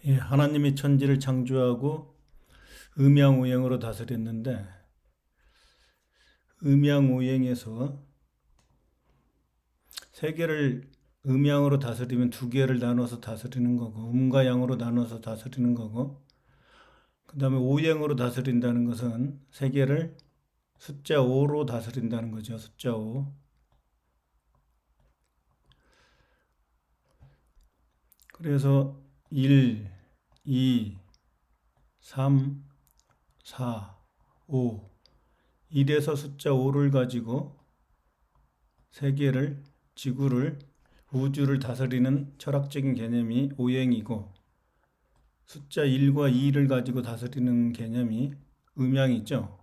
예, 하나님이 천지를 창조하고 음양오행으로 다스렸는데 음양오행에서 세 개를 음양으로 다스리면 두 개를 나눠서 다스리는 거고 음과 양으로 나눠서 다스리는 거고 그 다음에 오행으로 다스린다는 것은 세 개를 숫자 5로 다스린다는 거죠. 숫자 5. 그래서 1, 2, 3, 4, 5 1에서 숫자 5를 가지고 세계를, 지구를, 우주를 다스리는 철학적인 개념이 오행이고 숫자 1과 2를 가지고 다스리는 개념이 음양이죠.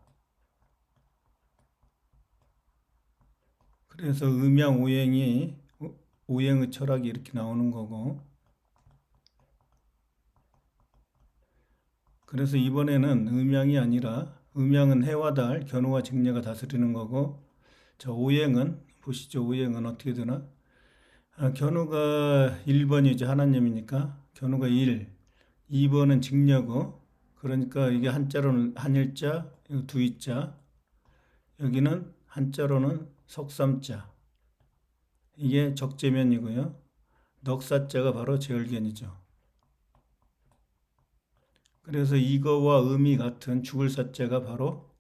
그래서 음양 오행이 오행의 철학이 이렇게 나오는 거고 그래서 이번에는 음양이 아니라 음양은 해와 달, 견우와 직녀가 다스리는 거고 저 오행은 보시죠. 오행은 어떻게 되나? 견우가 1번이죠. 하나님이니까 견우가 1, 2번은 직녀고 그러니까 이게 한자로는 한일자, 두이자 여기는 한자로는 속삼자 이게 적재면이고요. 넉사자가 바로 제얼견이죠. 그래서 이거와 음이 같은 죽을 사자가 바로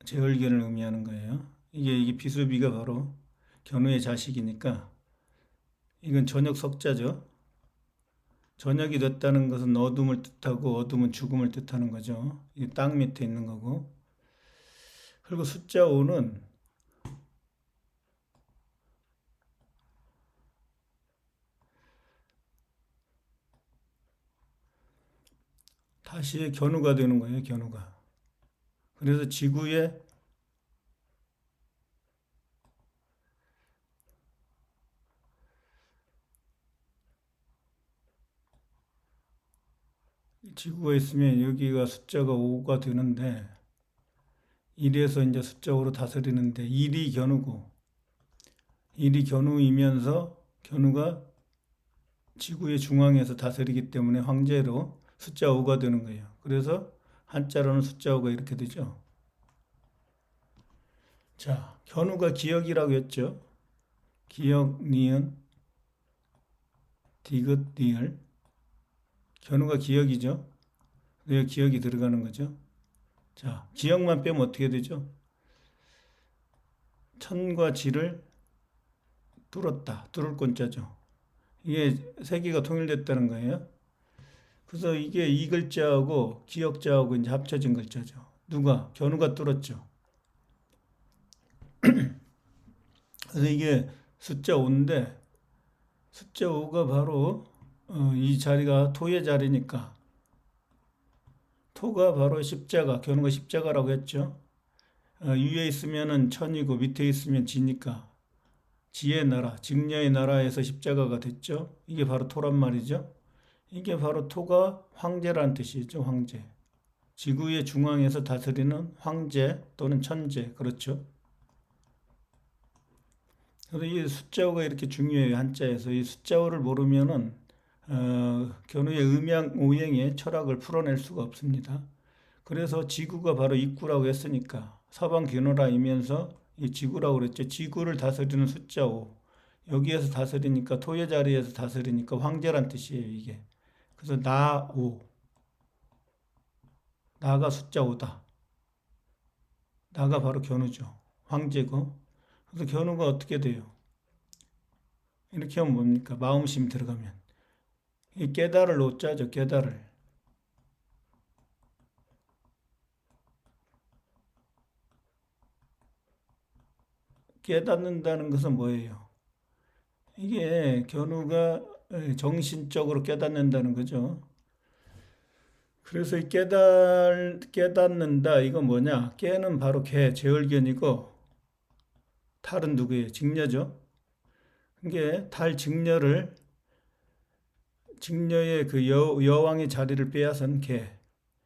제얼견을 의미하는 거예요. 이게 비수비가 바로 견우의 자식이니까 이건 저녁 석자죠. 저녁이 됐다는 것은 어둠을 뜻하고 어둠은 죽음을 뜻하는 거죠. 이게 땅 밑에 있는 거고. 그리고 숫자 5는 다시 견우가 되는 거예요. 견우가. 그래서 지구의 지구가 있으면 여기가 숫자가 5가 되는데 1에서 이제 숫자 5로 다스리는데 1이 견우고 1이 견우이면서 견우가 지구의 중앙에서 다스리기 때문에 황제로 숫자 5가 되는 거예요. 그래서 한자로는 숫자 5가 이렇게 되죠. 자, 견우가 기역이라고 했죠. 기역, 니은, 디귿, 리을. 견우가 기역이죠. 왜 기역이 들어가는 거죠? 자, 기역만 빼면 어떻게 되죠? 천과 지를 뚫었다. 뚫을 권자죠. 이게 세 개가 통일됐다는 거예요. 그래서 이게 이 글자하고 기역자하고 이제 합쳐진 글자죠. 누가? 견우가 뚫었죠. 그래서 이게 숫자 5인데 숫자 5가 바로 이 자리가 토의 자리니까 토가 바로 십자가, 견우가 십자가라고 했죠. 위에 있으면은 천이고 밑에 있으면 지니까 지의 나라, 직녀의 나라에서 십자가가 됐죠. 이게 바로 토란 말이죠. 이게 바로 토가 황제란 뜻이죠. 황제. 지구의 중앙에서 다스리는 황제 또는 천재. 그렇죠. 그래서 이 숫자가 이렇게 중요해요. 한자에서. 이 숫자를 모르면은 견우의 음양 오행의 철학을 풀어낼 수가 없습니다. 그래서 지구가 바로 입구라고 했으니까 서방 견우라이면서 이 지구라고 그랬죠. 지구를 다스리는 숫자 5. 여기에서 다스리니까 토의 자리에서 다스리니까 황제란 뜻이에요, 이게. 그래서 나 5. 나가 숫자 5다. 나가 바로 견우죠. 황제고. 그래서 견우가 어떻게 돼요? 이렇게 하면 뭡니까? 마음심 들어가면. 이 깨달을 오자죠, 깨달을. 깨닫는다는 것은 뭐예요? 이게 견우가 정신적으로 깨닫는다는 거죠. 그래서 이 깨닫는다, 이거 뭐냐? 깨는 바로 개, 제얼견이고, 탈은 누구예요? 직녀죠. 이게 탈 직녀를, 직녀의 그 여왕의 자리를 빼앗은 개.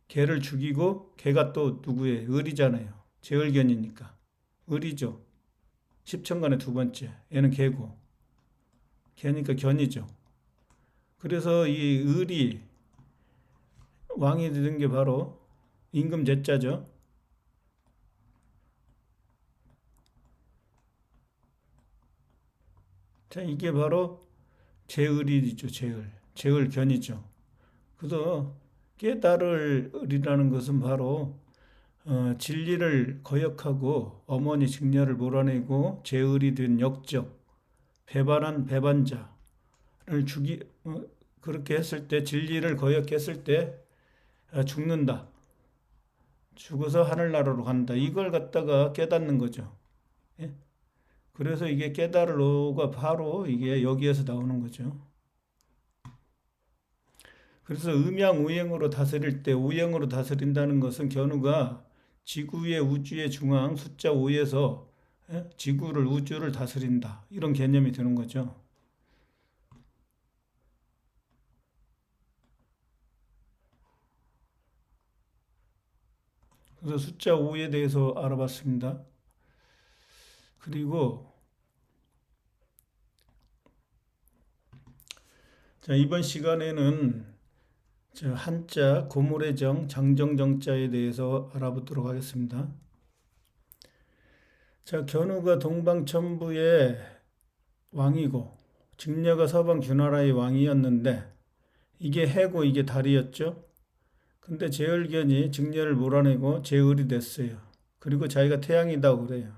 개를 죽이고, 개가 또 누구예요? 을이잖아요. 제얼견이니까. 을이죠. 십천간의 두 번째. 얘는 개고. 개니까 견이죠. 그래서 이 을이 왕이 되는 게 바로 임금 제자죠. 자, 이게 바로 제을이죠, 제을. 제을견이죠. 그래서 깨달을이라는 것은 바로 진리를 거역하고 어머니 직녀를 몰아내고 제을이 된 역적, 배반한 배반자를 그렇게 했을 때 진리를 거역했을 때 죽는다. 죽어서 하늘나라로 간다. 이걸 갖다가 깨닫는 거죠. 예? 그래서 이게 깨달을로가 바로 이게 여기에서 나오는 거죠. 그래서 음양우행으로 다스릴 때 우행으로 다스린다는 것은 견우가 지구의 우주의 중앙 숫자 5에서 지구를 우주를 다스린다. 이런 개념이 되는 거죠. 그래서 숫자 5에 대해서 알아봤습니다. 그리고 자, 이번 시간에는 한자 고물의 정, 장정정자에 대해서 알아보도록 하겠습니다. 자, 견우가 동방천부의 왕이고 직녀가 서방규나라의 왕이었는데 이게 해고 이게 달이었죠. 근데 제을견이 직녀를 몰아내고 제을이 됐어요. 그리고 자기가 태양이라고 그래요.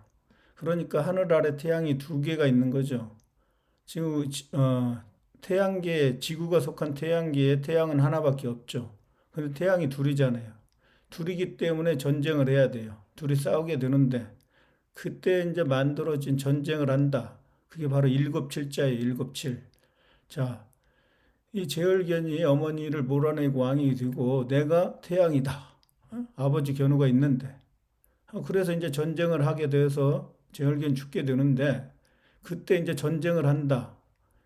그러니까 하늘 아래 태양이 두 개가 있는 거죠. 지금 태양계, 지구가 속한 태양계에 태양은 하나밖에 없죠. 근데 태양이 둘이잖아요. 둘이기 때문에 전쟁을 해야 돼요. 둘이 싸우게 되는데 그때 이제 만들어진 전쟁을 한다. 그게 바로 일곱칠자예요. 일곱칠. 자, 이 제얼견이 어머니를 몰아내고 왕이 되고 내가 태양이다. 아버지 견우가 있는데. 그래서 이제 전쟁을 하게 돼서 제얼견 죽게 되는데 그때 이제 전쟁을 한다.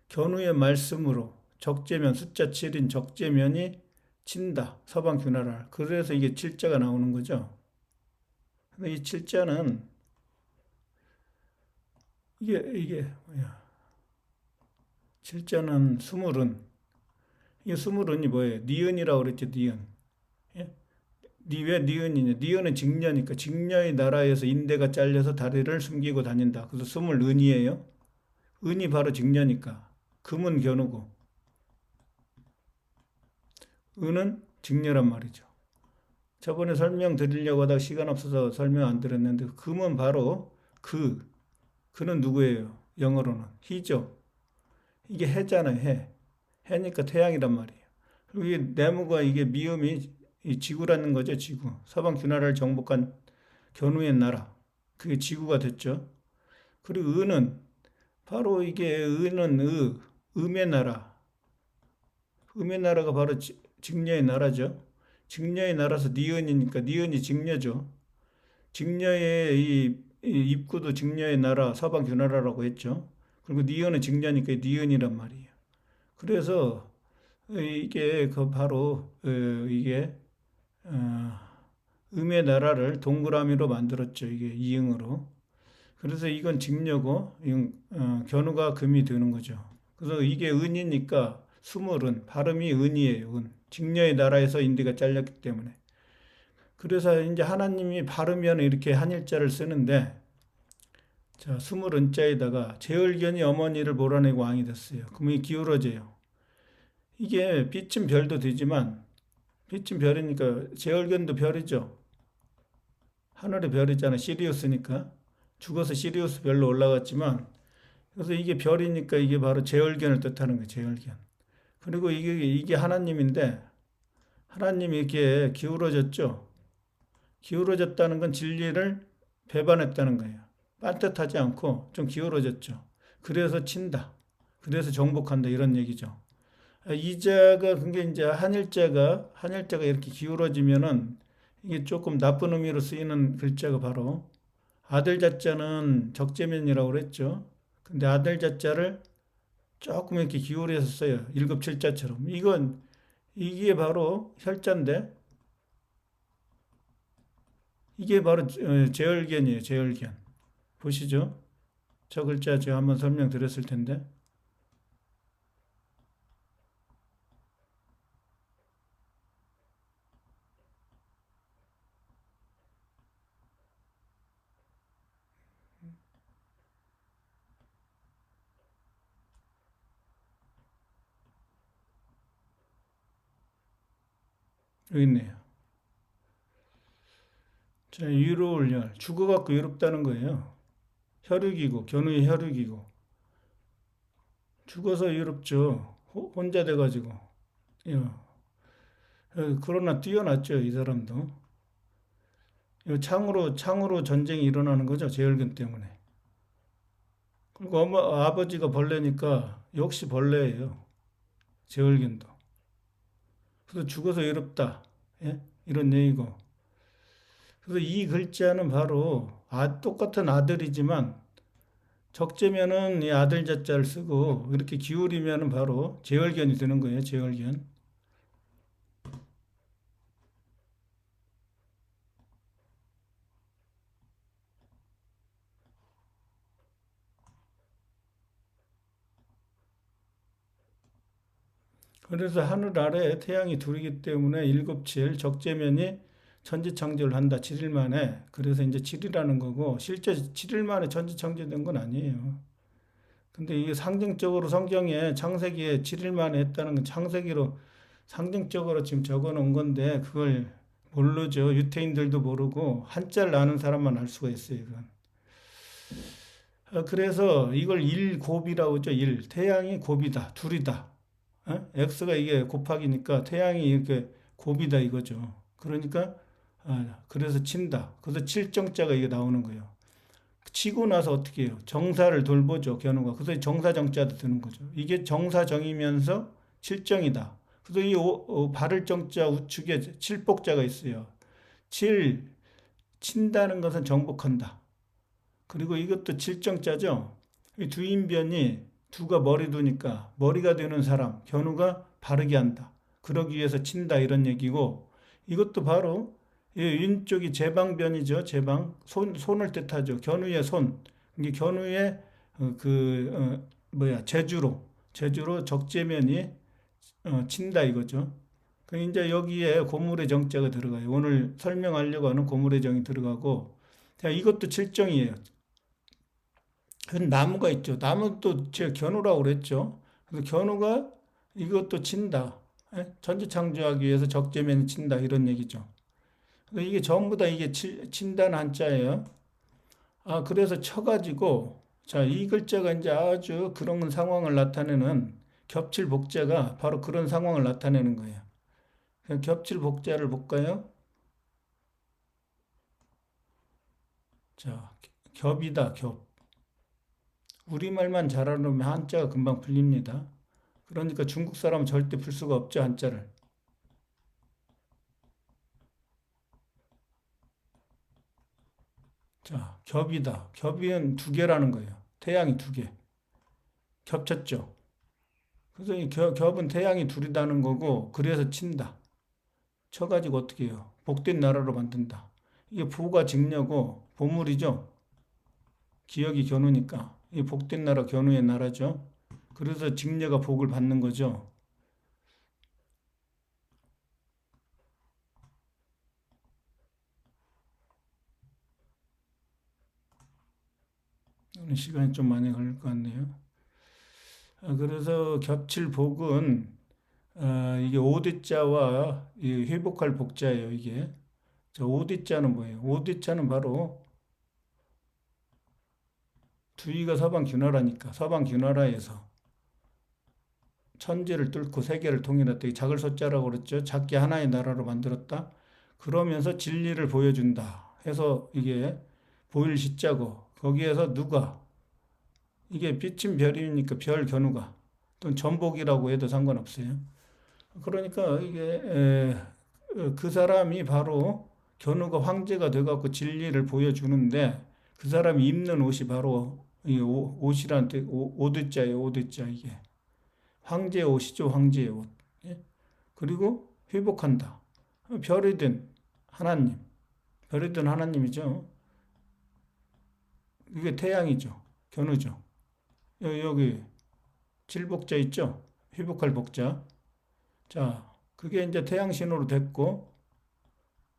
견우의 말씀으로 적재면 숫자 7인 적재면이 친다. 서방규나라를. 그래서 이게 칠자가 나오는 거죠. 근데 이 칠자는 이게 뭐야? 칠자는 수물은 이 수물은이 뭐예요? 니은이라고 그랬죠. 니은. 예? 왜 니은이냐? 니은은 직녀니까 직녀의 나라에서 인대가 잘려서 다리를 숨기고 다닌다. 그래서 수물 은이에요. 은이 바로 직녀니까 금은 견우고 은은 직녀란 말이죠. 저번에 설명드리려고 하다가 시간 없어서 설명 안 드렸는데 금은 바로 그는 누구예요? 영어로는 희죠. 이게 해잖아요. 해니까 태양이란 말이에요. 그리고 이게 네모가 이게 미음이 이 지구라는 거죠. 지구. 서방 규나라를 정복한 견우의 나라. 그게 지구가 됐죠. 그리고 은은 바로 이게 은은 음의 나라. 음의 나라가 바로 직녀의 나라죠. 직녀의 나라서 니은이니까 니은이 직녀죠. 직녀의 이 입구도 직녀의 나라 서방 규나라라고 했죠. 그리고 니은은 직녀니까 니은이란 말이에요. 그래서 이게 그 바로 이게 음의 나라를 동그라미로 만들었죠. 이게 이응으로. 그래서 이건 직녀고 견우가 금이 되는 거죠. 그래서 이게 은이니까 수물은 발음이 은이에요. 은. 직녀의 나라에서 인디가 잘렸기 때문에. 그래서 이제 하나님이 바르면 이렇게 한일자를 쓰는데 자, 수물은자에다가 제을견이 어머니를 몰아내고 왕이 됐어요. 그러면 이 기울어져요. 이게 빛은 별도 되지만 빛은 별이니까 제을견도 별이죠. 하늘의 별이잖아. 시리우스니까. 죽어서 시리우스 별로 올라갔지만 그래서 이게 별이니까 이게 바로 제을견을 뜻하는 거예요. 제을견. 그리고 이게 하나님인데 하나님이 이렇게 기울어졌죠. 기울어졌다는 건 진리를 배반했다는 거예요. 반듯하지 않고 좀 기울어졌죠. 그래서 친다. 그래서 정복한다. 이런 얘기죠. 이자가 그게 이제 한일자가 이렇게 기울어지면은 이게 조금 나쁜 의미로 쓰이는 글자가 바로 아들 자자는 적재면이라고 그랬죠. 근데 아들 자자를 조금 이렇게 기울여서 써요. 일급칠자처럼. 이게 바로 혈자인데 이게 바로 제얼견이에요. 제얼견. 보시죠. 저 글자 제가 한번 설명드렸을 텐데 여기 있네요. 자, 위로울 열. 죽어갖고 외롭다는 거예요. 혈육이고, 견우의 혈육이고. 죽어서 외롭죠. 혼자 돼가지고. 예. 그러나 뛰어났죠, 이 사람도. 이 창으로 전쟁이 일어나는 거죠, 제열견 때문에. 그리고 아버지가 벌레니까 역시 벌레예요, 제열견도. 그래서 죽어서 외롭다. 예? 이런 얘기고. 그래서 이 글자는 바로 똑같은 아들이지만 적재면은 이 아들 자자를 쓰고 이렇게 기울이면은 바로 제월견이 되는 거예요. 제월견. 그래서 하늘 아래 태양이 둘이기 때문에 일곱칠 적재면이 천지창조를 한다. 7일 만에. 그래서 이제 7이라는 거고 실제 7일 만에 천지창조된 건 아니에요. 근데 이게 상징적으로 성경에 창세기에 7일 만에 했다는 건 창세기로 상징적으로 지금 적어 놓은 건데 그걸 모르죠. 유태인들도 모르고 한자를 아는 사람만 알 수가 있어요. 이건. 그래서 이걸 일곱이라고 하죠. 일. 태양이 곱이다. 둘이다. x가 이게 곱하기니까 태양이 이렇게 곱이다 이거죠. 그러니까 그래서 친다. 그래서 칠정자가 이게 나오는 거예요. 치고 나서 어떻게 해요? 정사를 돌보죠, 견우가. 그래서 정사정자도 드는 거죠. 이게 정사정이면서 칠정이다. 그래서 이 바를 정자 우측에 칠복자가 있어요. 칠, 친다는 것은 정복한다. 그리고 이것도 칠정자죠. 이 두인변이 두가 머리 두니까 머리가 되는 사람, 견우가 바르게 한다. 그러기 위해서 친다 이런 얘기고 이것도 바로 왼쪽이 제방변이죠. 제방 손을 뜻하죠. 견우의 손. 이게 견우의 제주로 적재면이 친다 이거죠. 그 이제 여기에 고물의 정자가 들어가요. 오늘 설명하려고 하는 고물의 정이 들어가고 자, 이것도 칠정이에요. 그 나무가 있죠. 나무도 제가 견우라고 그랬죠. 그래서 견우가 이것도 친다. 천지창조하기 위해서 적재면이 친다 이런 얘기죠. 이게 전부 다 이게 친다는 한자예요. 그래서 쳐가지고, 자, 이 글자가 이제 아주 그런 상황을 나타내는 겹칠복자가 바로 그런 상황을 나타내는 거예요. 겹칠복자를 볼까요? 자, 겹이다, 겹. 우리말만 잘 알으면 한자가 금방 풀립니다. 그러니까 중국 사람은 절대 풀 수가 없죠, 한자를. 자, 겹이다. 겹이는 두 개라는 거예요. 태양이 두 개. 겹쳤죠. 그래서 이 겹은 태양이 둘이다는 거고, 그래서 친다. 쳐가지고 어떻게 해요? 복된 나라로 만든다. 이게 부가 직녀고, 보물이죠. 기억이 견우니까. 이 복된 나라, 견우의 나라죠. 그래서 직녀가 복을 받는 거죠. 오늘 시간이 좀 많이 걸릴 것 같네요. 그래서 겹칠복은 이게 오대자와 회복할 복자예요. 이게 저 오대자는 뭐예요? 오대자는 바로 두이가 서방균화라니까 서방균화라에서 천지를 뚫고 세계를 통일했다. 작을 소자라고 그랬죠. 작게 하나의 나라로 만들었다. 그러면서 진리를 보여준다. 해서 이게 보일 시자고 거기에서 누가 이게 비친 별이니까 별 견우가 또는 전복이라고 해도 상관없어요. 그러니까 이게 그 사람이 바로 견우가 황제가 돼갖고 진리를 보여주는데 그 사람이 입는 옷이 바로 이 옷이란 뜻, 오드자예요, 오드자 이게. 황제의 옷이죠, 황제의 옷. 예? 그리고 회복한다. 별이 된 하나님, 별이 된 하나님이죠. 이게 태양이죠, 견우죠. 여기 칠복자 있죠, 회복할 복자. 자, 그게 이제 태양 신호로 됐고,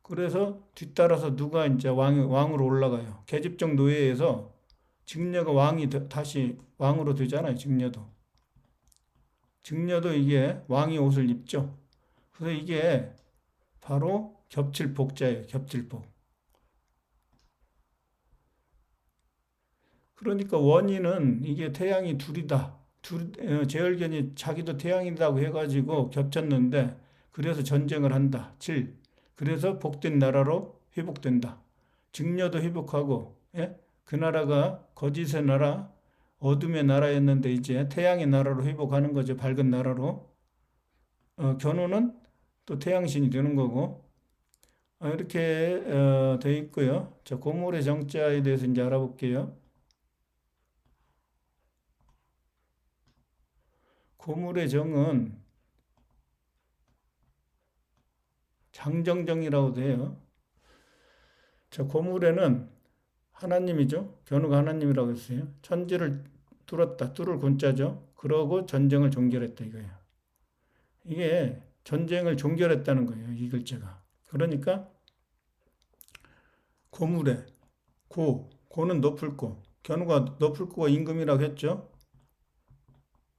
그래서 뒤따라서 누가 이제 왕으로 올라가요. 계집종 노예에서 직녀가 왕이 다시 왕으로 되잖아요. 직녀도 이게 왕의 옷을 입죠. 그래서 이게 바로 겹칠복자예요. 겹칠복. 그러니까 원인은 이게 태양이 둘이다. 제열견이 자기도 태양이라고 해가지고 겹쳤는데 그래서 전쟁을 한다. 7. 그래서 복된 나라로 회복된다. 증려도 회복하고, 예? 그 나라가 거짓의 나라, 어둠의 나라였는데 이제 태양의 나라로 회복하는 거죠. 밝은 나라로. 견우는 또 태양신이 되는 거고, 이렇게 돼 있고요. 자, 고물의 정자에 대해서 이제 알아볼게요. 고물의 정은 장정정이라고 돼요. 자, 고물에는 하나님이죠. 견우가 하나님이라고 했어요. 천지를 뚫었다. 뚫을 곤자죠. 그러고 전쟁을 종결했다 이거예요. 이게 전쟁을 종결했다는 거예요. 이 글자가. 그러니까 고물에 고는 높을 고, 견우가 높을 고가 임금이라고 했죠.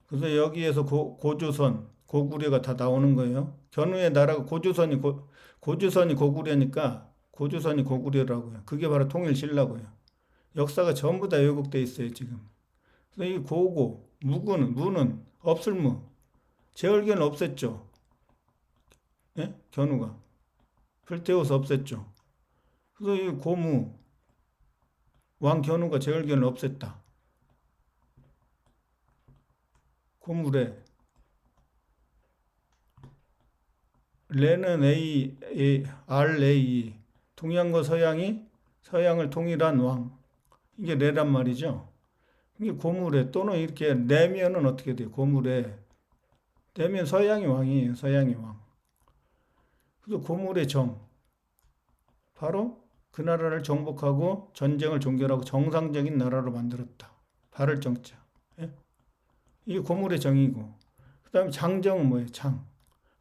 그래서 여기에서 고조선, 고구려가 다 나오는 거예요. 견우의 나라가 고조선이 고구려니까 고조선이 고구려라고요. 그게 바로 통일신라고요. 역사가 전부 다 왜곡돼 있어요, 지금. 그래서 이 고고, 무는 없을무. 제월견을 없앴죠. 예? 견우가. 불태워서 없앴죠. 그래서 이 고무, 왕 견우가 제월견을 없앴다. 고물에 레는 RA, 동양과 서양을 통일한 왕. 이게 레란 말이죠. 이게 고물에 또는 이렇게 내면은 어떻게 돼요? 고물에 내면 서양이 왕이에요. 서양이 왕. 그래서 고물의 정. 바로 그 나라를 정복하고 전쟁을 종결하고 정상적인 나라로 만들었다. 발을 정자. 예? 이게 고물의 정이고. 그 다음에 장정은 뭐예요?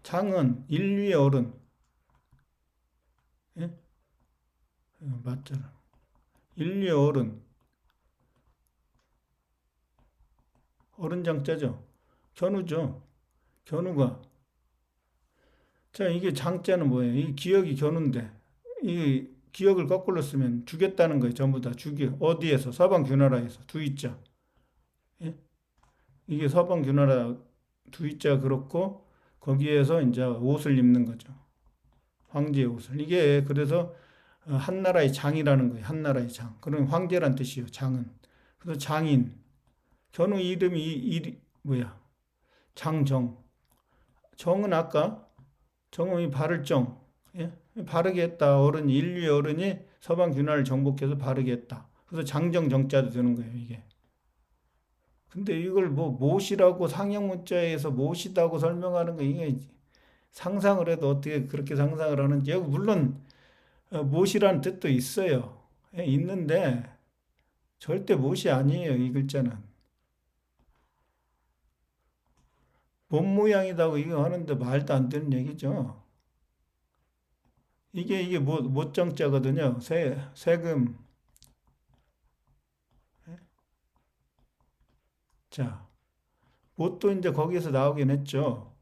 장은 인류의 어른. 예? 맞잖아. 인류의 어른 장자죠. 견우죠. 견우가. 자, 이게 장자는 뭐예요? 이 기억이 견우인데, 이 기억을 거꾸로 쓰면 죽였다는 거예요. 전부 다 죽여. 어디에서? 서방규나라에서. 두이자. 예? 이게 서방규나라 두이자 그렇고, 거기에서 이제 옷을 입는 거죠. 황제의 옷을. 이게 그래서 한나라의 장이라는 거예요. 한나라의 장. 그런 황제란 뜻이에요. 장은. 그래서 장인. 견우 이름이 뭐야? 장정. 정은 아까 정음이 바를 정. 예? 바르게 했다. 인류의 어른이 서방 균화를 정복해서 바르게 했다. 그래서 장정 정자도 되는 거예요, 이게. 근데 이걸 뭐 못이라고 상형 문자에서 못이다고 설명하는 거 이게 상상을 해도 어떻게 그렇게 상상을 하는지. 여기 물론 못이라는 뜻도 있어요. 예, 있는데 절대 못이 아니에요, 이 글자는. 못 모양이다고 이거 하는데 말도 안 되는 얘기죠. 이게 못정자거든요. 세금. 자, 못도 이제 거기에서 나오긴 했죠.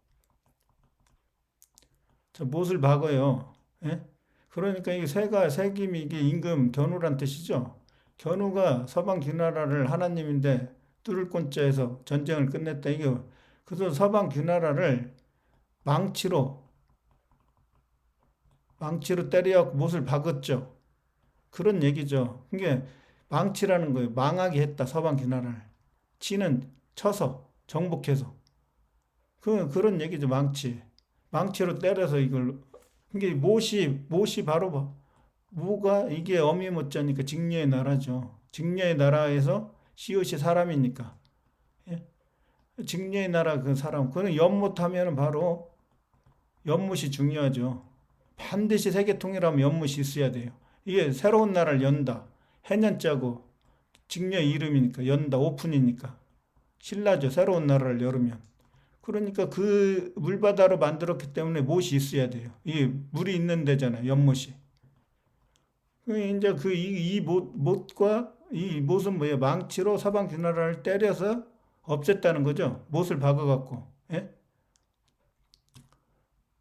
자, 못을 박아요. 예? 그러니까 이게 세김이 이게 임금, 견우란 뜻이죠. 견우가 서방 귀나라를 하나님인데 뚫을 곤자에서 전쟁을 끝냈다. 이게 그래서 서방 귀나라를 망치로 때려 못을 박았죠. 그런 얘기죠. 그게 망치라는 거예요. 망하게 했다. 서방 귀나라를. 치는 쳐서 정복해서. 그런 얘기죠. 망치로 때려서 이걸. 이게 못이 바로 무가 이게 어미못자니까 직녀의 나라죠. 직녀의 나라에서 시옷이 사람이니까. 예? 직녀의 나라 그 사람. 그는 연못하면은 바로 연못이 중요하죠. 반드시 세계통일하면 연못이 있어야 돼요. 이게 새로운 나라를 연다. 해년자고 직녀 이름이니까 연다. 오픈이니까. 신라죠. 새로운 나라를 열으면. 그러니까 그 물바다로 만들었기 때문에 못이 있어야 돼요. 이게 물이 있는 데잖아요. 연못이. 이제 이 못과 이 못은 뭐예요? 망치로 서방 귀나라를 때려서 없앴다는 거죠. 못을 박아갖고. 예?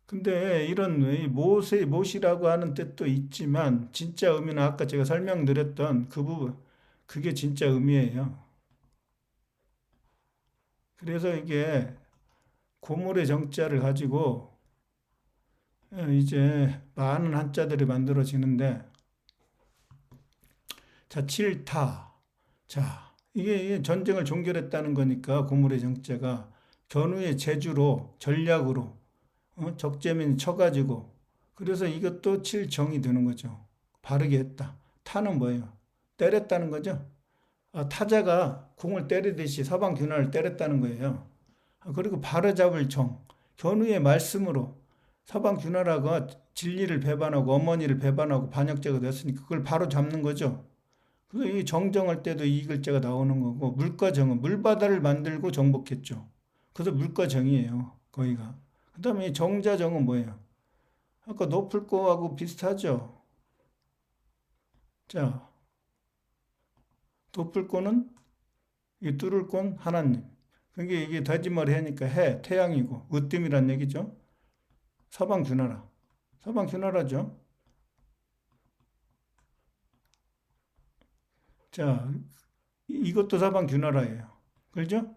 근데 이런 못이라고 하는 뜻도 있지만 진짜 의미는 아까 제가 설명드렸던 그 부분, 그게 진짜 의미예요. 그래서 이게 고물의 정자를 가지고 이제 많은 한자들이 만들어지는데, 자, 칠타. 자, 이게 전쟁을 종결했다는 거니까 고물의 정자가 견우의 제주로, 전략으로 적재민 쳐가지고, 그래서 이것도 칠정이 되는 거죠. 바르게 했다. 타는 뭐예요? 때렸다는 거죠. 타자가 공을 때리듯이 서방균화를 때렸다는 거예요. 그리고 바로잡을 정, 견우의 말씀으로 서방균화라가 진리를 배반하고 어머니를 배반하고 반역죄가 됐으니까 그걸 바로 잡는 거죠. 그래서 이 정정할 때도 이 글자가 나오는 거고, 물과정은 물바다를 만들고 정복했죠. 그래서 물과정이에요. 거기가. 그 다음에 이 정자정은 뭐예요? 아까 높을 거하고 비슷하죠. 자, 높을 거는 이 뚫을 건 하나님. 그게 이게 돼지머리 해니까 해, 태양이고, 으뜸이란 얘기죠. 서방균하라. 서방균하라죠. 자, 이것도 서방균하라예요. 그죠?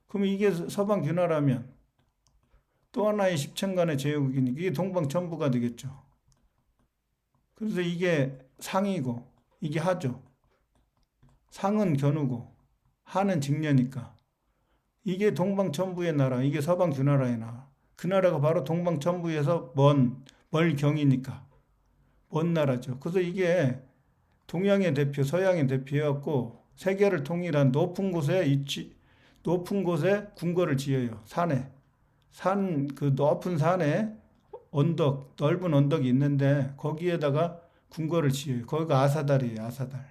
그럼 이게 서방균하라면 또 하나의 십천간의 제국이니까 이게 동방천부가 되겠죠. 그래서 이게 상이고 이게 하죠. 상은 견우고 하는 직녀니까 이게 동방천부의 나라, 이게 서방균하라의 나라. 그 나라가 바로 동방천부에서 멀경이니까 먼 나라죠. 그래서 이게 동양의 대표, 서양의 대표였고 세계를 통일한 높은 곳에 궁궐을 지어요. 그 높은 산에 넓은 언덕이 있는데 거기에다가 궁궐을 지어요. 거기가 아사달이에요, 아사달.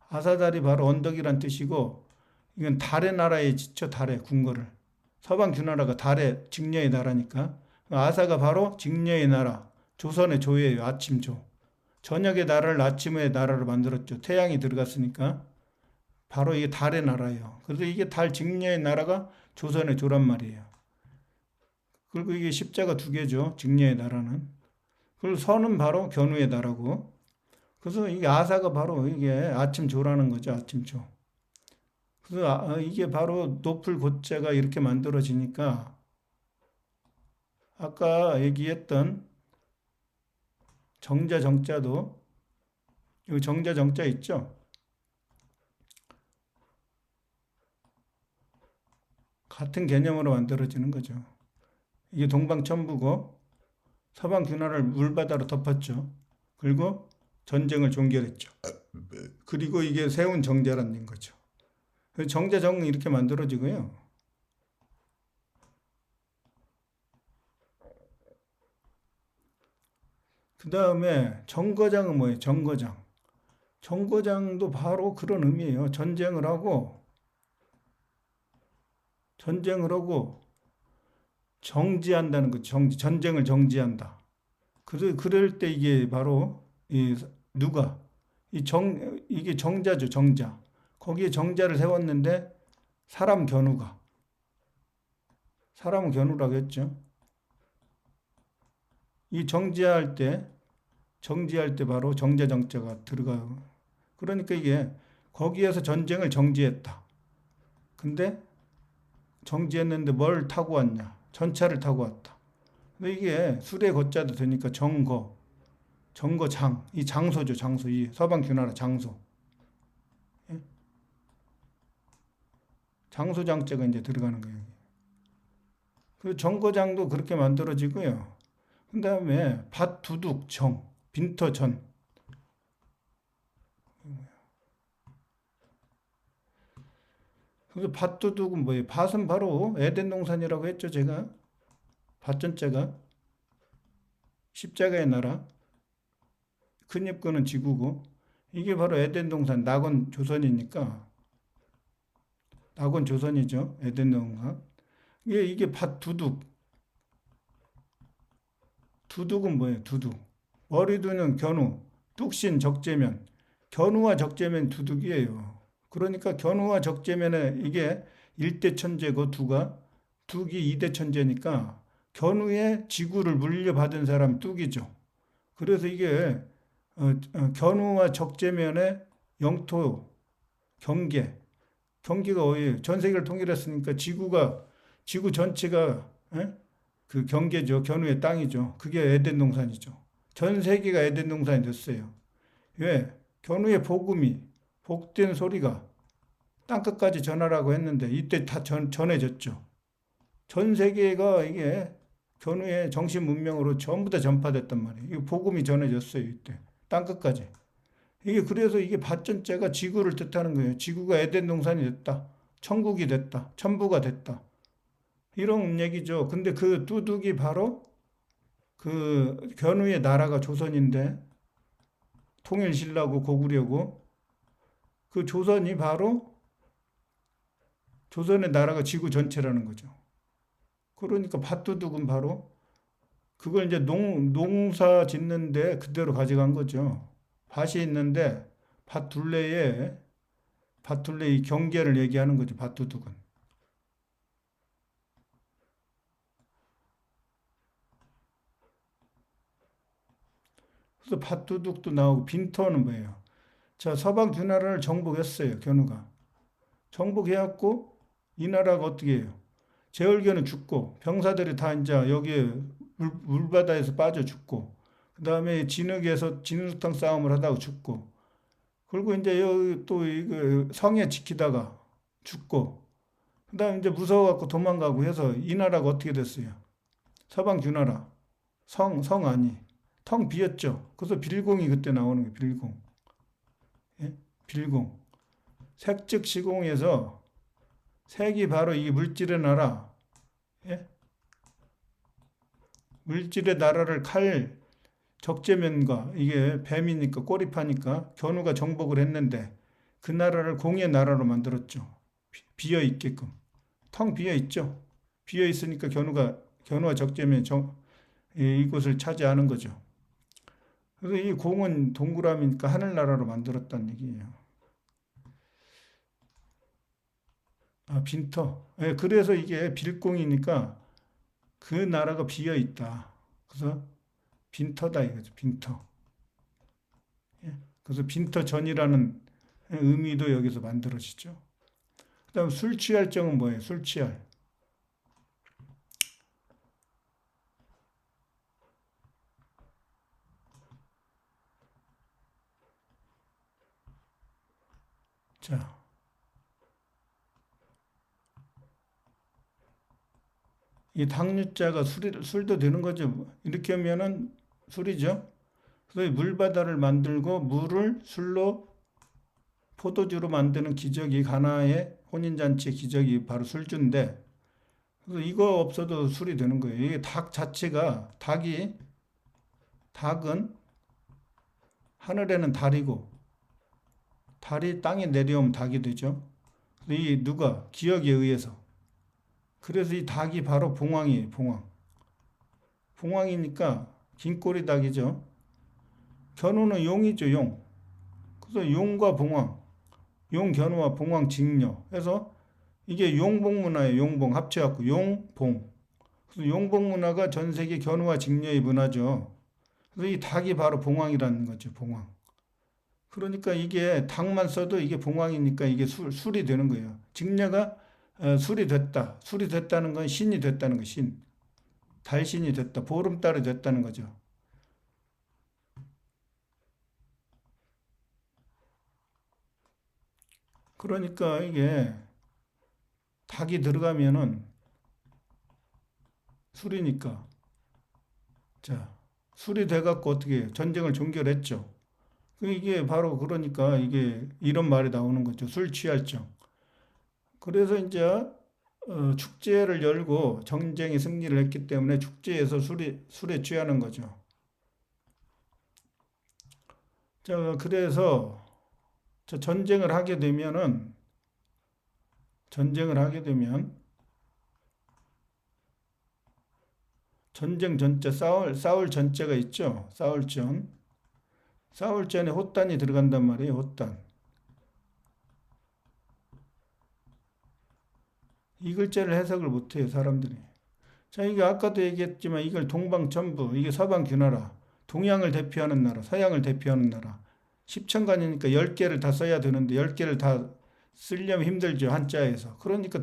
아사달이 바로 언덕이란 뜻이고, 이건 달의 나라에 지쳐, 달의 궁궐을. 서방규나라가 달의 직녀의 나라니까. 아사가 바로 직녀의 나라, 조선의 조예요, 아침조. 저녁의 나라를 아침의 나라로 만들었죠. 태양이 들어갔으니까. 바로 이게 달의 나라예요. 그래서 이게 달 직녀의 나라가 조선의 조란 말이에요. 그리고 이게 십자가 두 개죠. 직녀의 나라는. 그리고 선은 바로 견우의 나라고. 그래서 이게 아사가 바로 이게 아침조라는 거죠. 아침조. 그래서 이게 바로 높을 고자가 이렇게 만들어지니까 아까 얘기했던 정자 정자도, 여기 정자 정자 있죠. 같은 개념으로 만들어지는 거죠. 이게 동방천부고 서방균화를 물바다로 덮었죠. 그리고 전쟁을 종결했죠. 그리고 이게 세운 정자라는 거죠. 정자정은 이렇게 만들어지고요. 그 다음에 정거장은 뭐예요? 정거장. 정거장도 바로 그런 의미예요. 전쟁을 하고 정지한다는 거. 전쟁을 정지한다. 그럴 때 이게 바로 이게 정자죠, 정자. 거기에 정자를 세웠는데 사람은 견우라고 했죠. 이 정지할 때 바로 정자정자가 들어가요. 그러니까 이게 거기에서 전쟁을 정지했다. 근데 정지했는데 뭘 타고 왔냐? 전차를 타고 왔다. 근데 이게 수레 거자도 되니까 정거장, 이 장소죠, 장소. 이 서방균하라 장소. 예? 장소장자가 이제 들어가는 거예요. 그 정거장도 그렇게 만들어지고요. 그 다음에 밭두둑 정, 빈터 전. 그래서 밭두둑은 뭐예요? 밭은 바로 에덴 동산이라고 했죠, 제가. 밭전자가 십자가의 나라, 큰 입구는 지구고, 이게 바로 에덴 동산, 낙원 조선이니까, 낙원 조선이죠, 에덴 동산. 이게 밭두둑. 두둑은 뭐예요? 두둑. 머리두는 견우, 뚝신 적재면. 견우와 적재면 두둑이에요. 그러니까 견우와 적재면에 이게 일대천재고 두가 뚝이 이대 천재니까 견우의 지구를 물려받은 사람 뚝이죠. 그래서 이게 견우와 적재면의 영토 경계 경계가 어디예요? 전 세계를 통일했으니까 지구 전체가 그 경계죠. 견우의 땅이죠. 그게 에덴 동산이죠. 전 세계가 에덴 동산이 됐어요. 왜? 견우의 복음이 복된 소리가 땅끝까지 전하라고 했는데 이때 다 전해졌죠. 전 세계가 이게 견우의 정신 문명으로 전부 다 전파됐단 말이에요. 이 복음이 전해졌어요. 이때 땅끝까지. 이게 그래서 이게 받전자가 지구를 뜻하는 거예요. 지구가 에덴 동산이 됐다. 천국이 됐다. 천부가 됐다. 이런 얘기죠. 근데 그 뚜둑이 바로 그 견우의 나라가 조선인데 통일시려고 고구려고 그 조선이 바로 조선의 나라가 지구 전체라는 거죠. 그러니까 밭두둑은 바로 그걸 이제 농사 짓는데 그대로 가져간 거죠. 밭이 있는데 밭둘레의 경계를 얘기하는 거죠. 밭두둑은. 그래서 밭두둑도 나오고 빈터는 뭐예요? 자, 서방 두 나라를 정복했어요. 견우가. 정복해갖고 이 나라가 어떻게 해요? 제월교는 죽고 병사들이 다 이제 여기에 물바다에서 빠져 죽고 그 다음에 진흙에서 진흙탕 싸움을 하다가 죽고 그리고 이제 여기 또 이거 성에 지키다가 죽고 그 다음에 이제 무서워갖고 도망가고 해서 이 나라가 어떻게 됐어요? 서방 주나라 성 아니 텅 비었죠. 그래서 빌공이 그때 나오는 거예요. 빌공. 예? 빌공. 색즉 시공에서 색이 바로 이 물질의 나라. 예? 물질의 나라를 적재면과 이게 뱀이니까 꼬리파니까 견우가 정복을 했는데 그 나라를 공의 나라로 만들었죠. 비어 있게끔. 텅 비어 있죠. 비어 있으니까 견우와 적재면이 이곳을 차지하는 거죠. 그래서 이 공은 동그라미니까 하늘나라로 만들었다는 얘기예요. 아, 빈터. 예, 그래서 이게 빌공이니까 그 나라가 비어 있다. 그래서 빈터다 이거죠. 빈터. 예, 그래서 빈터전이라는 의미도 여기서 만들어지죠. 그다음 술 취할 정은 뭐예요? 술 취할. 자, 이 당류자가 술도 되는 거죠. 이렇게 하면은 술이죠. 그래서 물바다를 만들고 물을 술로 포도주로 만드는 기적이 가나의 혼인잔치의 기적이 바로 술주인데 그래서 이거 없어도 술이 되는 거예요. 이게 닭은 하늘에는 달이고 달이 땅에 내려오면 닭이 되죠. 이 누가 기억에 의해서 그래서 이 닭이 바로 봉황이에요. 봉황이니까 긴꼬리 닭이죠. 견우는 용이죠. 용. 그래서 용과 봉황, 용 견우와 봉황 직녀 해서 이게 용봉 문화예요. 용봉 합쳐갖고 용봉. 그래서 용봉 문화가 전 세계 견우와 직녀의 문화죠. 그래서 이 닭이 바로 봉황이라는 거죠. 봉황. 그러니까 이게 닭만 써도 이게 봉황이니까 이게 술이 되는 거예요. 직녀가 술이 됐다. 술이 됐다는 건 신이 됐다는 거 신. 달신이 됐다. 보름달이 됐다는 거죠. 그러니까 이게 닭이 들어가면은 술이니까 자 술이 돼갖고 어떻게 해요? 전쟁을 종결했죠. 이게 바로 그러니까 이게 이런 말이 나오는 거죠. 술 취할 정. 그래서 이제 축제를 열고 전쟁에 승리를 했기 때문에 축제에서 술에 취하는 거죠. 자, 그래서 전쟁을 하게 되면은 전쟁을 하게 되면 전쟁 전자 싸울 전자가 있죠. 싸울 전에 호단이 들어간단 말이에요. 호단. 이 글자를 해석을 못해요, 사람들이. 자, 이게 아까도 얘기했지만 이걸 동방천부, 이게 서방규나라, 동양을 대표하는 나라, 서양을 대표하는 나라. 십천간이니까 10개를 다 써야 되는데 10개를 다 쓰려면 힘들죠, 한자에서. 그러니까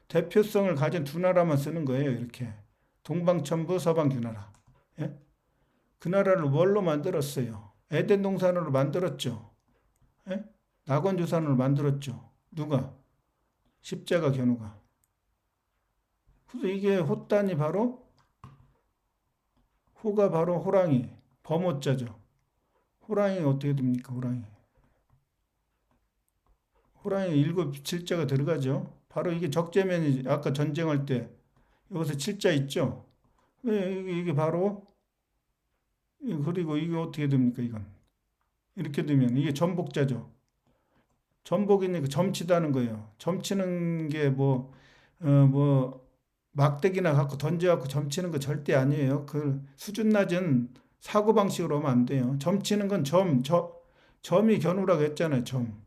대표성을 가진 두 나라만 쓰는 거예요, 이렇게. 동방천부, 서방규나라. 예? 그 나라를 뭘로 만들었어요? 에덴 동산으로 만들었죠. 예? 낙원주산으로 만들었죠. 누가? 십자가 견우가. 그래서 이게 호단이 바로 호가 바로 호랑이, 범호자죠. 호랑이 어떻게 됩니까? 호랑이 일곱 칠자가 들어가죠. 바로 이게 적재면이 아까 전쟁할 때 여기서 칠자 있죠. 이게 바로 그리고 이게 어떻게 됩니까? 이건 이렇게 되면 이게 전복자죠. 전복이니까 점치다는 거예요. 점치는 게 뭐 막대기나 갖고 던져갖고 점치는 거 절대 아니에요. 그 수준 낮은 사고방식으로 하면 안 돼요. 점치는 건 점이 견우라고 했잖아요. 점.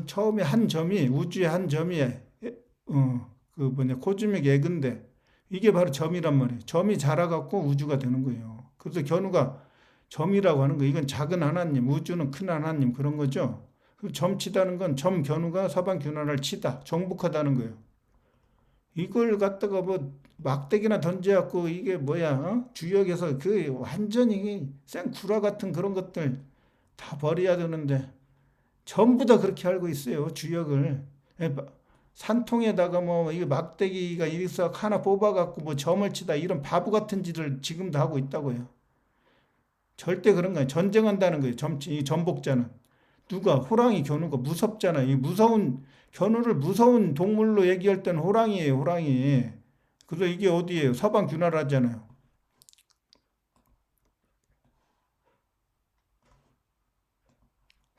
처음에 한 점이, 우주의 한 점이, 코즈믹 에그인데, 이게 바로 점이란 말이에요. 점이 자라갖고 우주가 되는 거예요. 그래서 견우가 점이라고 하는 거예요. 이건 작은 하나님, 우주는 큰 하나님, 그런 거죠. 점치다는 건 점 견우가 서방 규나라를 치다, 정복하다는 거예요. 이걸 갖다가 뭐 막대기나 던져갖고 이게 뭐야, 주역에서 그 완전히 생구라 같은 그런 것들 다 버려야 되는데 전부 다 그렇게 알고 있어요. 주역을. 산통에다가 뭐 이게 막대기가 여기서 하나 뽑아갖고 뭐 점을 치다 이런 바보 같은 짓을 지금도 하고 있다고요. 절대 그런 거예요. 전쟁한다는 거예요. 이 전복자는. 누가? 호랑이 견우가 무섭잖아요. 이 무서운 견우를 무서운 동물로 얘기할 때는 호랑이에요. 호랑이. 그래서 이게 어디예요? 서방 규나라잖아요.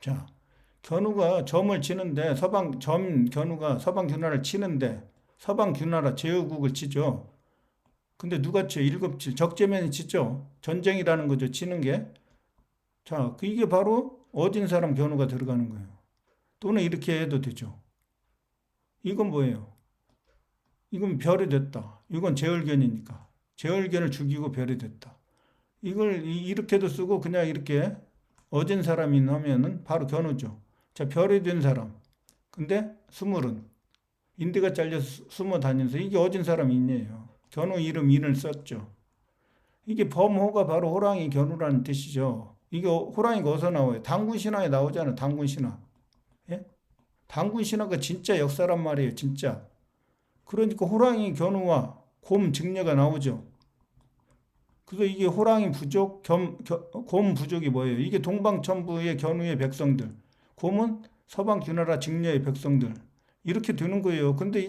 자, 견우가 점을 치는데 견우가 서방 규나라를 치는데 서방 규나라 제후국을 치죠. 근데 누가 쳐? 일곱칠 적재면이 치죠. 전쟁이라는 거죠. 치는 게. 자, 이게 바로 어딘 사람 견우가 들어가는 거예요. 또는 이렇게 해도 되죠. 이건 뭐예요? 이건 별이 됐다. 이건 제얼견이니까. 제얼견을 죽이고 별이 됐다. 이걸 이렇게도 쓰고 그냥 이렇게 어진 사람이 하면은 바로 견우죠. 자, 별이 된 사람. 근데 스물은 인대가 잘려 숨어 다니면서 이게 어진 사람 인이에요. 견우 이름 인을 썼죠. 이게 범호가 바로 호랑이 견우라는 뜻이죠. 이게 호랑이가 어디서 나와요? 당군 신화에 나오잖아요. 당군 신화. 예? 당군 신화가 진짜 역사란 말이에요. 진짜. 그러니까 호랑이 견우와 곰 증려가 나오죠. 그래서 이게 호랑이 부족, 곰 부족이 뭐예요? 이게 동방천부의 견우의 백성들. 곰은 서방 규나라 증려의 백성들. 이렇게 되는 거예요. 근데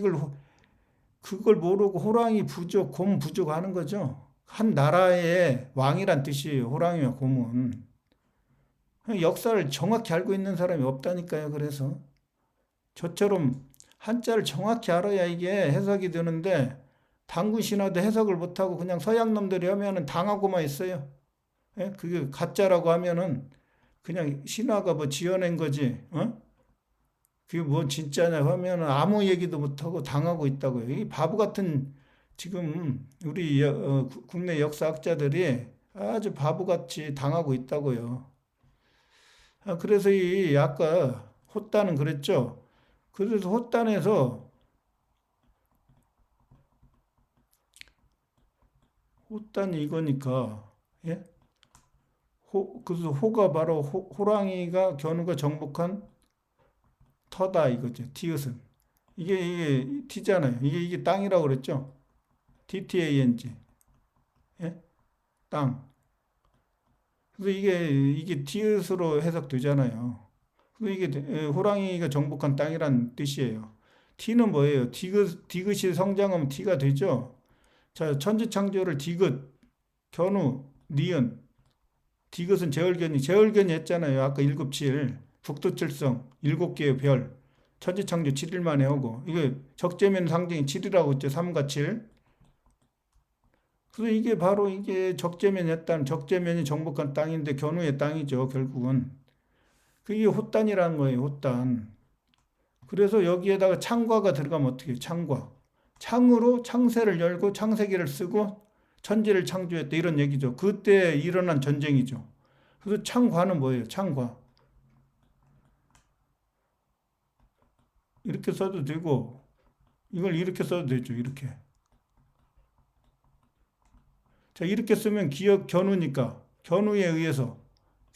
그걸 모르고 호랑이 부족, 곰 부족 하는 거죠. 한 나라의 왕이란 뜻이에요. 호랑이와 곰은. 역사를 정확히 알고 있는 사람이 없다니까요. 그래서 저처럼 한자를 정확히 알아야 이게 해석이 되는데 당군 신화도 해석을 못하고 그냥 서양 놈들이 하면은 당하고만 있어요. 예? 그게 가짜라고 하면은 그냥 신화가 뭐 지어낸 거지. 그게 뭐 진짜냐 하면은 아무 얘기도 못하고 당하고 있다고요. 이 바보 같은 지금 우리 국내 역사학자들이 아주 바보같이 당하고 있다고요. 그래서 이 아까 호단은 그랬죠. 그래서 호단이 이거니까 예? 그래서 호가 바로 호랑이가 견우가 정복한 터다 이거죠. 티읕은 이게 티잖아요. 이게 땅이라고 그랬죠. TTANG 예? 땅. 그래서 이게 티읕으로 해석되잖아요. 그래서 이게 호랑이가 정복한 땅이란 뜻이에요. 티는 뭐예요? 디귿이 성장하면 티가 되죠. 자, 천지창조를 디귿, 견우, 니은, 디귿은 제얼견이 했잖아요. 아까 일곱칠, 북두칠성, 7개의 별, 천지창조 7일 만에 오고, 이게 적재면 상징이 7이라고 했죠. 3과 7. 그래서 이게 바로 이게 적재면이 정복한 땅인데 견우의 땅이죠. 결국은. 그게 호단이라는 거예요. 호단. 그래서 여기에다가 창과가 들어가면 어떻게 해요? 창과. 창으로 창세를 열고 창세기를 쓰고 천지를 창조했다 이런 얘기죠. 그때 일어난 전쟁이죠. 그래서 창과는 뭐예요? 창과. 이렇게 써도 되고 이걸 이렇게 써도 되죠. 이렇게. 자, 이렇게 쓰면 기억 견우니까 견우에 의해서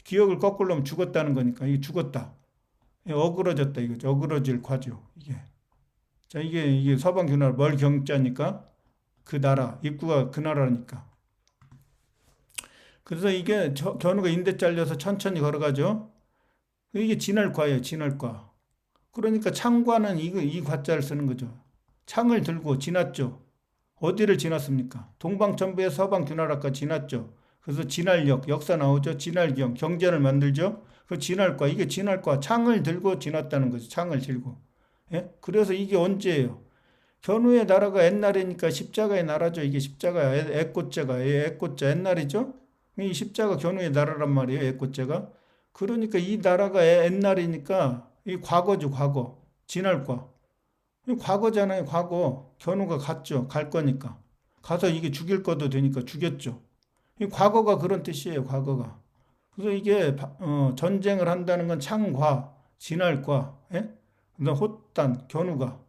기억을 거꾸로 하면 죽었다는 거니까 이게 죽었다. 어그러졌다 이거죠. 어그러질 과죠. 이게. 자, 이게 서방 견우라 멀 경자니까 그 나라 입구가 그 나라니까. 그래서 이게 견우가 인대 잘려서 천천히 걸어가죠. 이게 진할과예요. 진할과. 그러니까 창과는 이 과자를 쓰는 거죠. 창을 들고 지났죠. 어디를 지났습니까? 동방천부에 서방규나라까 지났죠. 그래서 진할역, 역사 나오죠. 진할경, 경전을 만들죠. 그 진할과, 이게 진할과, 창을 들고 지났다는 거죠. 창을 들고. 예? 그래서 이게 언제예요? 견우의 나라가 옛날이니까 십자가의 나라죠. 이게 십자가야. 애꽃자가, 애꽃자 옛날이죠. 이 십자가 견우의 나라란 말이에요. 애꽃자가. 그러니까 이 나라가 옛날이니까 이 과거죠. 과거. 진할과. 과거잖아요, 과거. 견우가 갔죠. 갈 거니까. 가서 이게 죽일 것도 되니까 죽였죠. 이 과거가 그런 뜻이에요, 과거가. 그래서 이게 전쟁을 한다는 건 창과, 진할과, 예? 그다음 호단, 견우가.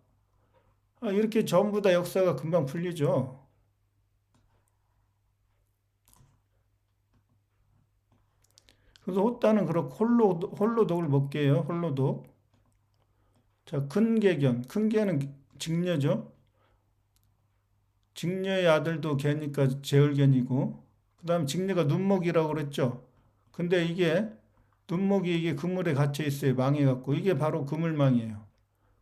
이렇게 전부 다 역사가 금방 풀리죠. 그래서 호단은 그렇고 홀로독을 볼게요. 홀로독. 자, 큰개견. 큰개는 직녀죠. 직녀의 아들도 개니까 제을견이고, 그 다음 직녀가 눈목이라고 그랬죠. 근데 이게 눈목이 이게 그물에 갇혀 있어요. 망해갖고 이게 바로 그물망이에요.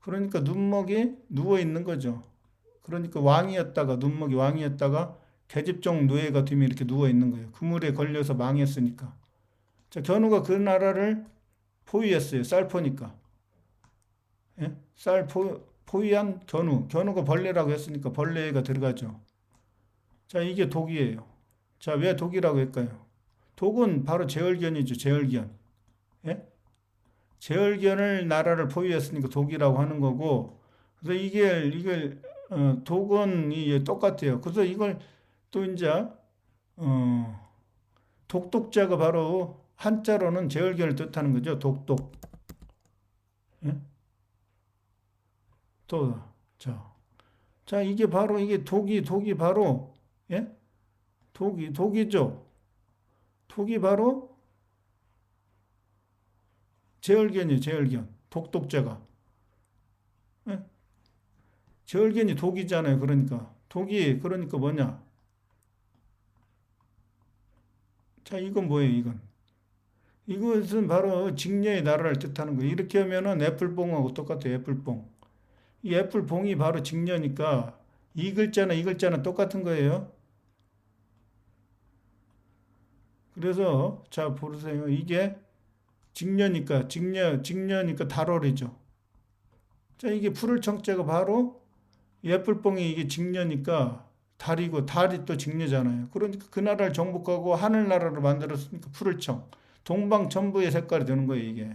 그러니까 눈목이 누워 있는 거죠. 그러니까 왕이었다가 눈목이 왕이었다가 계집종 노예가 되면 이렇게 누워 있는 거예요. 그물에 걸려서 망했으니까. 자, 견우가 그 나라를 포위했어요. 쌀포니까. 예? 포위한 견우. 견우가 벌레라고 했으니까 벌레가 들어가죠. 자, 이게 독이에요. 자, 왜 독이라고 할까요? 독은 바로 제얼견이죠. 제얼견. 예? 제얼견을 나라를 포위했으니까 독이라고 하는 거고, 그래서 이걸 독은 똑같아요. 그래서 이걸 또 이제 독독자가 바로 한자로는 제얼견을 뜻하는 거죠. 독독. 예? 또 자, 이게 바로 이게 독이 바로 예? 독이죠. 독이 바로 제얼견이에요. 제얼견. 독독자가. 예? 제얼견이 독이잖아요. 그러니까 독이 그러니까 뭐냐? 자, 이건 뭐예요? 이것은 바로 직녀의 나라를 뜻하는 거예요. 이렇게 하면은 애플봉하고 똑같아요. 애플봉. 이 애플봉이 바로 직녀니까 이 글자는 똑같은 거예요. 그래서 자 보세요. 이게 직녀니까 달월이죠. 자, 이게 풀을 청자가 바로 애플봉이 이게 직녀니까 달이고 달이 또 직녀잖아요. 그러니까 그 나라를 정복하고 하늘나라로 만들었으니까 풀을 청. 동방천부의 색깔이 되는 거예요, 이게.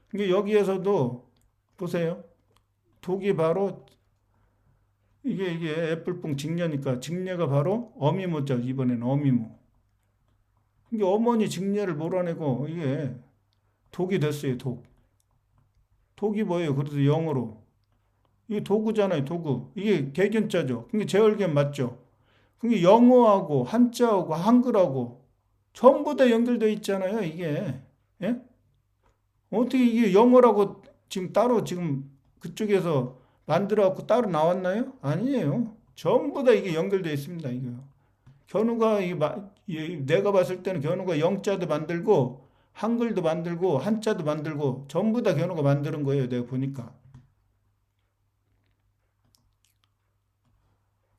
그러니까 여기에서도 보세요. 독이 바로 이게 애플봉 직녀니까 직녀가 바로 어미모죠. 이번에는 어미모. 이게 어머니 직녀를 몰아내고 이게 독이 됐어요. 독이 뭐예요? 그래서 영어로 이게 도구잖아요. 도구. 이게 개견자죠. 그게 제얼견 맞죠? 그게 영어하고 한자하고 한글하고 전부 다 연결되어 있잖아요. 이게 예? 어떻게 이게 영어라고 지금 따로 지금 그쪽에서 만들어 갖고 따로 나왔나요? 아니에요. 전부 다 이게 연결되어 있습니다. 이거. 견우가 내가 봤을 때는 견우가 영자도 만들고 한글도 만들고 한자도 만들고 전부 다 견우가 만드는 거예요. 내가 보니까.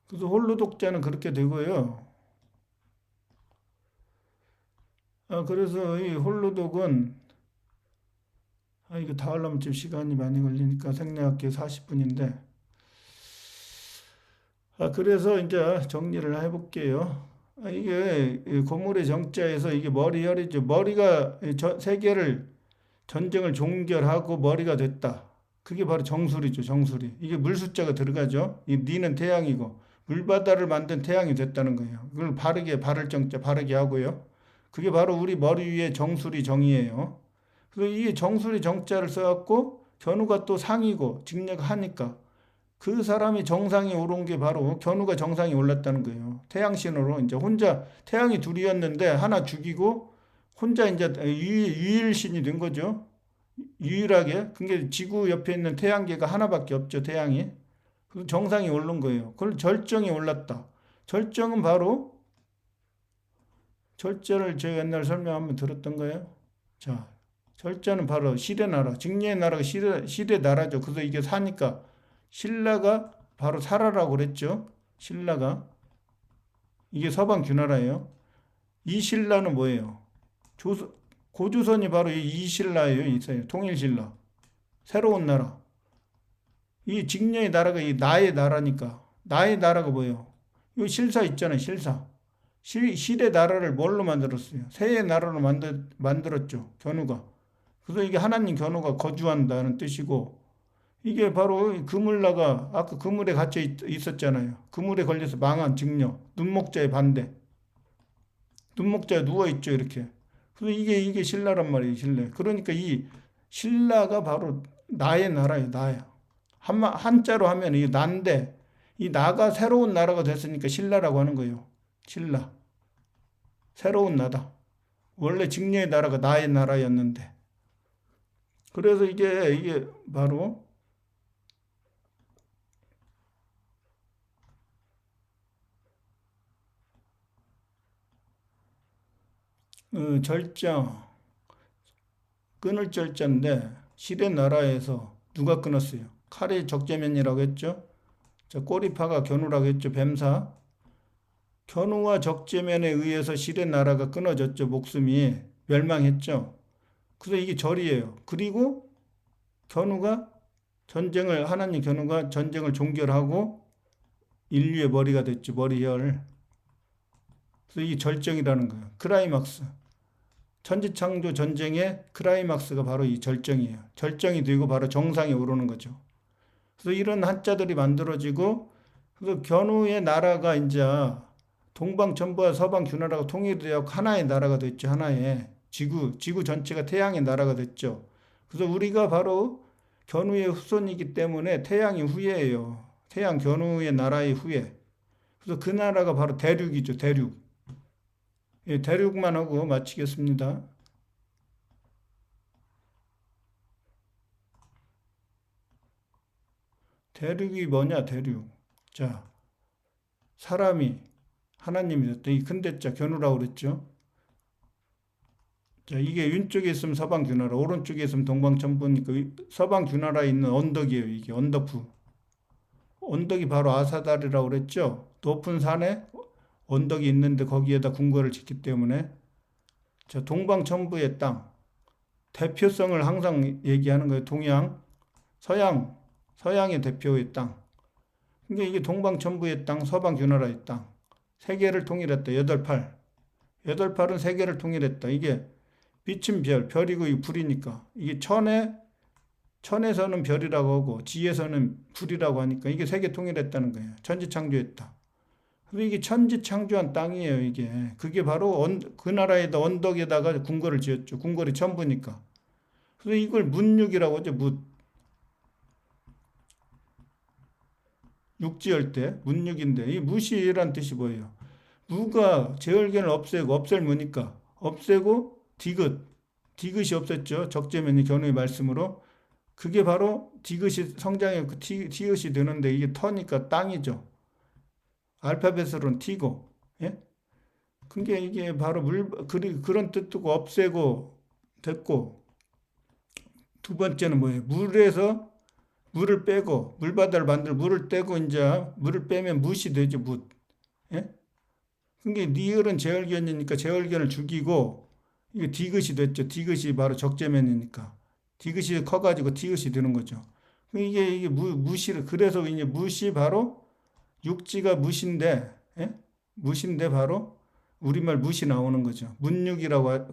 그래서 홀로독자는 그렇게 되고요. 그래서 이 홀로독은 이거 다 하려면 좀 시간이 많이 걸리니까 생략할게요. 40분인데. 그래서 이제 정리를 해볼게요. 이게 고물의 정자에서 이게 머리혈이죠. 머리가 세계를 전쟁을 종결하고 머리가 됐다. 그게 바로 정수리죠, 정수리. 이게 물 숫자가 들어가죠. 이 니는 태양이고 물바다를 만든 태양이 됐다는 거예요. 그걸 바르게 바를 정자 바르게 하고요. 그게 바로 우리 머리 위에 정수리 정이에요. 그래서 이 정수리 정자를 써갖고 견우가 또 상이고 직력하니까 그 사람이 정상에 오른 게 바로 견우가 정상에 올랐다는 거예요. 태양신으로 이제 혼자 태양이 둘이었는데 하나 죽이고 혼자 이제 유일신이 된 거죠. 유일하게. 그게 지구 옆에 있는 태양계가 하나밖에 없죠, 태양이. 그 정상에 오른 거예요. 그걸 절정에 올랐다. 절정은 바로 절제를 제가 옛날 설명 한번 들었던 거예요. 자, 절제는 바로 시대 나라, 직녀의 나라가 시대 나라죠. 그래서 이게 사니까 신라가 바로 사라라고 그랬죠. 신라가 이게 서방 귀나라예요. 이 신라는 뭐예요? 고조선이 바로 이 신라예요. 이 통일신라. 새로운 나라. 이 직녀의 나라가 이 나의 나라니까. 나의 나라가 뭐예요? 이 실사 있잖아요. 실사. 시대 나라를 뭘로 만들었어요? 새의 나라로 만들었죠. 견우가. 그래서 이게 하나님 견우가 거주한다는 뜻이고 이게 바로 그물나가 아까 그물에 갇혀 있었잖아요. 그물에 걸려서 망한 직녀. 눈목자의 반대. 눈목자에 누워 있죠. 이렇게. 그래서 이게 신라란 말이에요. 신라. 그러니까 이 신라가 바로 나의 나라예요. 나야. 한자로 하면 이 난데 이 나가 새로운 나라가 됐으니까 신라라고 하는 거예요. 신라. 새로운 나다. 원래 직녀의 나라가 나의 나라였는데. 그래서 이게 바로 절정, 끊을 절자인데 시대 나라에서 누가 끊었어요? 칼의 적재면이라고 했죠. 자, 꼬리파가 견우라고 했죠. 뱀사. 견우와 적재면에 의해서 시대 나라가 끊어졌죠. 목숨이 멸망했죠. 그래서 이게 절이에요. 그리고 견우가 하나님 견우가 전쟁을 종결하고 인류의 머리가 됐죠. 머리혈. 그래서 이게 절정이라는 거예요. 클라이막스. 천지창조 전쟁의 클라이막스가 바로 이 절정이에요. 절정이 되고 바로 정상에 오르는 거죠. 그래서 이런 한자들이 만들어지고 그래서 견우의 나라가 이제 동방천부와 서방규나라가 통일되어 하나의 나라가 됐죠. 하나의 지구 전체가 태양의 나라가 됐죠. 그래서 우리가 바로 견우의 후손이기 때문에 태양이 후예예요. 태양 견우의 나라의 후예. 그래서 그 나라가 바로 대륙이죠. 대륙. 예, 대륙만 하고 마치겠습니다. 대륙이 뭐냐, 대륙. 자, 사람이 하나님이 됐다. 이 큰대자 견우라고 그랬죠. 자, 이게 왼쪽에 있으면 서방규나라, 오른쪽에 있으면 동방천부니까 서방규나라에 있는 언덕이에요. 이게 언덕부. 언덕이 바로 아사달이라고 그랬죠. 높은 산에 언덕이 있는데 거기에다 궁궐을 짓기 때문에 자, 동방천부의 땅. 대표성을 항상 얘기하는 거예요. 동양, 서양의 대표의 땅. 그러니까 이게 동방천부의 땅, 서방규나라의 땅. 세계를 통일했다. 여덟 팔은 세계를 통일했다. 이게 빛은 별이고 이 불이니까. 이게 천에서는 별이라고 하고 지에서는 불이라고 하니까 이게 세계 통일했다는 거예요. 천지창조했다. 그리고 이게 천지창조한 땅이에요. 이게. 그게 바로 그 나라에다 언덕에다가 궁궐을 지었죠. 궁궐이 천부니까. 그래서 이걸 문육이라고 하죠. 육지할 때 문육인데 이 무시란 뜻이 뭐예요? 무가 제얼견을 없애고 없앨 무니까 없애고 디귿이 없었죠. 적재면이 견우의 말씀으로 그게 바로 디귿이 성장해 디귿이 되는데 이게 터니까 땅이죠. 알파벳으로는 T고, 예? 그게 이게 바로 그런 뜻도 없애고 됐고, 두 번째는 뭐예요? 물을 빼고, 물바다를 만들고, 물을 떼고, 이제, 물을 빼면 뭇이 되죠, 뭇. 예? 그게 니을은 제얼견이니까 제얼견을 죽이고, 이게 디귿이 됐죠. 디귿이 바로 적재면이니까. 디귿이 커가지고 디귿이 되는 거죠. 이게 그래서 이제 뭇이 바로 육지가 뭇인데, 예? 뭇인데 바로 우리말 뭇이 나오는 거죠.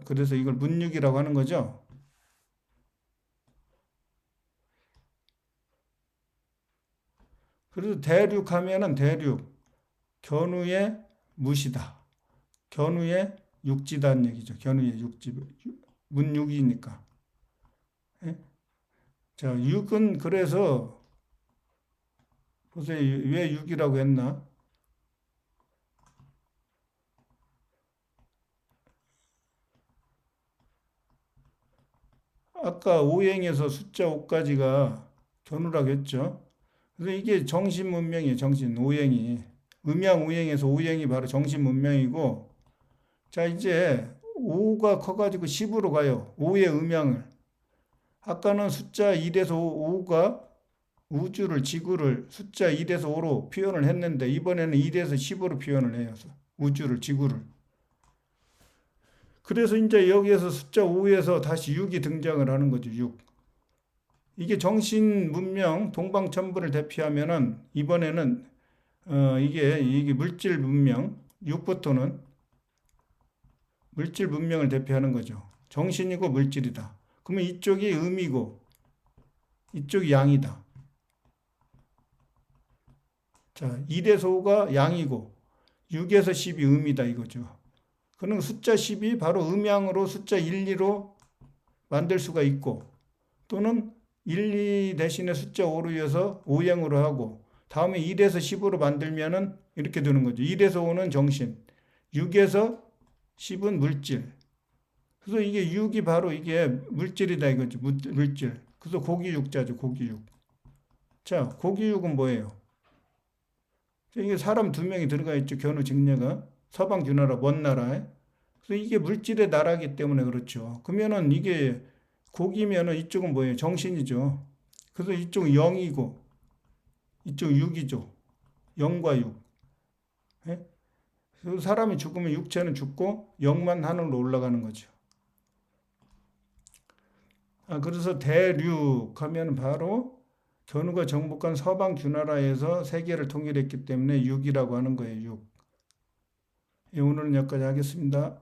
그래서 이걸 문육이라고 하는 거죠. 그래서 대륙하면은 대륙, 견우의 무시다. 견우의 육지다는 얘기죠. 견우의 육지. 문육이니까. 예? 자, 육은 그래서 보세요. 왜 육이라고 했나? 아까 오행에서 숫자 5까지가 견우라고 했죠. 그래서 이게 정신 문명이에요. 정신 오행이. 음양 오행에서 오행이 바로 정신 문명이고 자, 이제 5가 커가지고 10으로 가요. 5의 음양을. 아까는 숫자 1에서 5가 우주를, 지구를 숫자 1에서 5로 표현을 했는데 이번에는 1에서 10으로 표현을 해요. 우주를, 지구를. 그래서 이제 여기에서 숫자 5에서 다시 6이 등장을 하는 거죠. 6. 이게 정신 문명, 동방천부를 대표하면은 이번에는 이게 물질 문명, 6부터는 물질 문명을 대표하는 거죠. 정신이고 물질이다. 그러면 이쪽이 음이고 이쪽이 양이다. 자, 1에서 5가 양이고 6에서 10이 음이다 이거죠. 그럼 숫자 10이 바로 음양으로 숫자 1, 2로 만들 수가 있고 또는 1, 2 대신에 숫자 5로 이어서 오행으로 하고 다음에 1에서 10으로 만들면은 이렇게 되는 거죠. 1에서 5는 정신, 6에서 10은 물질. 그래서 이게 6이 바로 이게 물질이다 이거죠. 물질. 그래서 고기육자죠. 고기육. 자, 고기육은 뭐예요? 이게 사람 두 명이 들어가 있죠. 견우 직녀가. 서방 주나라 먼 나라에. 그래서 이게 물질의 나라이기 때문에 그렇죠. 그러면은 이게 고기면은 이쪽은 뭐예요? 정신이죠. 그래서 이쪽은 영이고 이쪽은 육이죠. 영과 육. 예? 그래서 사람이 죽으면 육체는 죽고 영만 하늘로 올라가는 거죠. 그래서 대륙하면 바로 견우가 정복한 서방 주나라에서 세계를 통일했기 때문에 육이라고 하는 거예요. 육. 예, 오늘은 여기까지 하겠습니다.